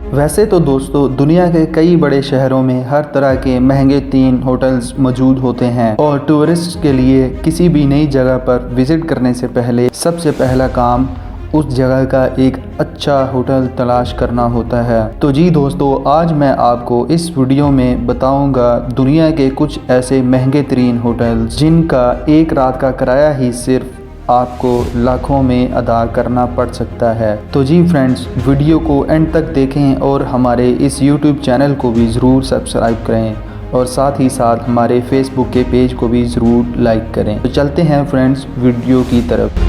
वैसे तो दोस्तों दुनिया के कई बड़े शहरों में हर तरह के महंगे 3 होटल्स मौजूद होते हैं और टूरिस्ट के लिए किसी भी नई जगह पर विज़िट करने से पहले सबसे पहला काम उस जगह का एक अच्छा होटल तलाश करना होता है। तो जी दोस्तों, आज मैं आपको इस वीडियो में बताऊंगा दुनिया के कुछ ऐसे महंगे तरीन होटल्स जिनका एक रात का किराया ही सिर्फ आपको लाखों में अदा करना पड़ सकता है। तो जी फ्रेंड्स, वीडियो को एंड तक देखें और हमारे इस YouTube चैनल को भी ज़रूर सब्सक्राइब करें और साथ ही साथ हमारे फेसबुक के पेज को भी ज़रूर लाइक करें। तो चलते हैं फ्रेंड्स वीडियो की तरफ।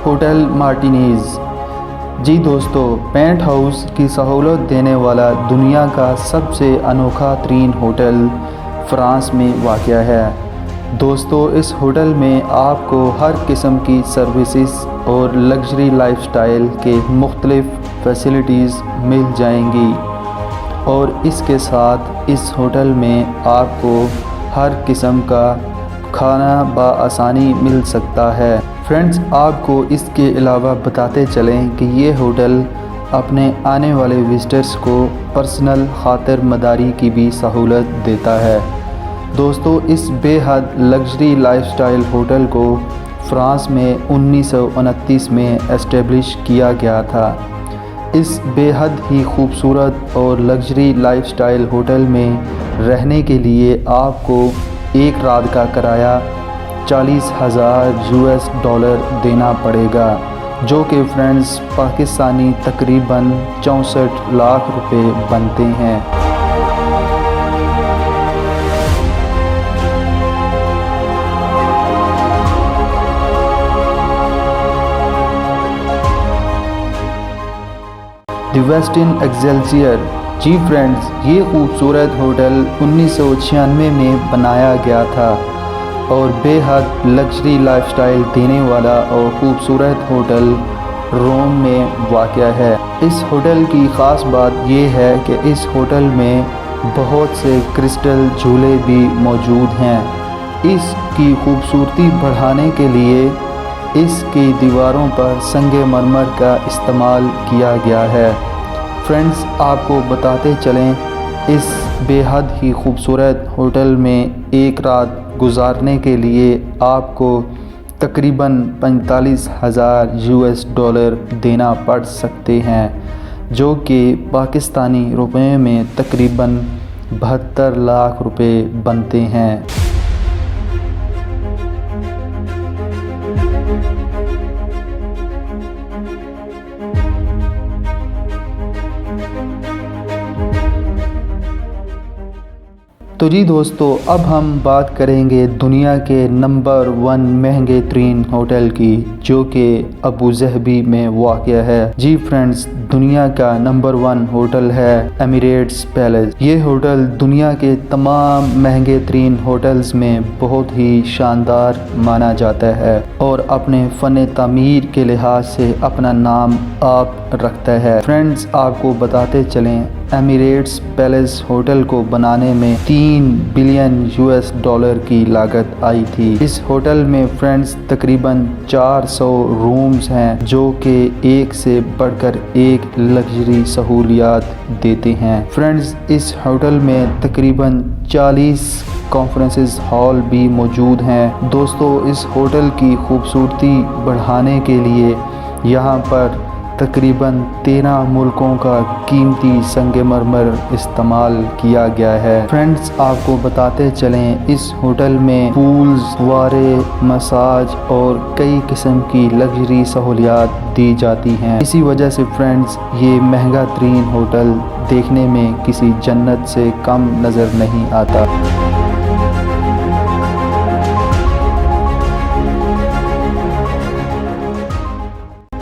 Hotel Martinez. जी दोस्तों, पेंट हाउस की सहूलत देने वाला दुनिया का सबसे अनोखा तरीन होटल फ्रांस में वाक़या है। दोस्तों, इस होटल में आपको हर किस्म की सर्विसेज और लग्जरी लाइफस्टाइल के मुख्तलिफ फैसिलिटीज़ मिल जाएंगी और इसके साथ इस होटल में आपको हर किस्म का खाना बआसानी मिल सकता है। फ्रेंड्स, आपको इसके अलावा बताते चलें कि ये होटल अपने आने वाले विजिटर्स को पर्सनल खातिर मदारी की भी सहूलत देता है। दोस्तों, इस बेहद लग्जरी लाइफस्टाइल होटल को फ्रांस में 1929 में एस्टेब्लिश किया गया था। इस बेहद ही खूबसूरत और लग्जरी लाइफस्टाइल होटल में रहने के लिए आपको एक रात का किराया 40,000 US$ देना पड़ेगा, जो कि फ्रेंड्स पाकिस्तानी तकरीबन 64 लाख रुपए बनते हैं। The Westin Excelsior. जी फ्रेंड्स, ये खूबसूरत होटल 1996 में बनाया गया था और बेहद लग्जरी लाइफस्टाइल देने वाला और ख़ूबसूरत होटल रोम में वाक़या है। इस होटल की ख़ास बात यह है कि इस होटल में बहुत से क्रिस्टल झूले भी मौजूद हैं। इसकी खूबसूरती बढ़ाने के लिए इसकी दीवारों पर संगमरमर का इस्तेमाल किया गया है। फ्रेंड्स, आपको बताते चलें, इस बेहद ही खूबसूरत होटल में एक रात गुजारने के लिए आपको तकरीबन 45,000 US$ देना पड़ सकते हैं, जो कि पाकिस्तानी रुपए में तकरीबन 72 लाख रुपए बनते हैं। तो जी दोस्तों, अब हम बात करेंगे दुनिया के नंबर 1 महंगे तरीन होटल की, जो कि अबू ज़हबी में वाक़या है। जी फ्रेंड्स, दुनिया का नंबर 1 होटल है एमिरेट्स पैलेस। ये होटल दुनिया के तमाम महंगे तरीन होटल्स में बहुत ही शानदार माना जाता है और अपने फ़न तामीर के लिहाज से अपना नाम आप रखता है। फ्रेंड्स, आपको बताते चलें, एमिरेट्स पैलेस होटल को बनाने में 3 बिलियन US$ की लागत आई थी। इस होटल में फ्रेंड्स तकरीबन 400 रूम्स हैं, जो कि एक से बढ़कर एक लग्जरी सहूलियात देते हैं। फ्रेंड्स, इस होटल में तकरीबन 40 कॉन्फ्रेंसेस हॉल भी मौजूद हैं। दोस्तों, इस होटल की खूबसूरती बढ़ाने के लिए यहाँ पर तकरीबन 13 मुल्कों का कीमती संगमरमर इस्तेमाल किया गया है। फ्रेंड्स, आपको बताते चलें, इस होटल में पूल्स, फुव्वारे, मसाज और कई किस्म की लग्जरी सहूलियात दी जाती हैं। इसी वजह से फ्रेंड्स, ये महंगा तरीन होटल देखने में किसी जन्नत से कम नज़र नहीं आता।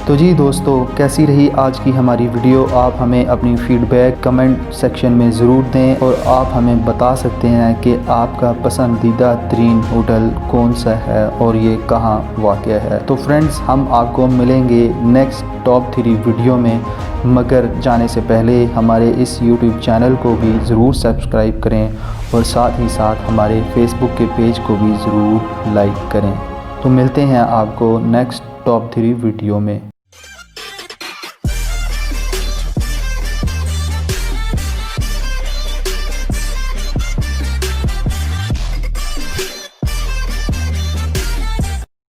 तो तो जी दोस्तों, कैसी रही आज की हमारी वीडियो? आप हमें अपनी फीडबैक कमेंट सेक्शन में ज़रूर दें और आप हमें बता सकते हैं कि आपका पसंदीदा तरीन होटल कौन सा है और ये कहाँ वाक़या है। तो फ्रेंड्स, हम आपको मिलेंगे नेक्स्ट टॉप 3 वीडियो में, मगर जाने से पहले हमारे इस यूट्यूब चैनल को भी ज़रूर सब्सक्राइब करें और साथ ही साथ हमारे फेसबुक के पेज को भी ज़रूर लाइक करें। तो मिलते हैं आपको नेक्स्ट टॉप 3 वीडियो में।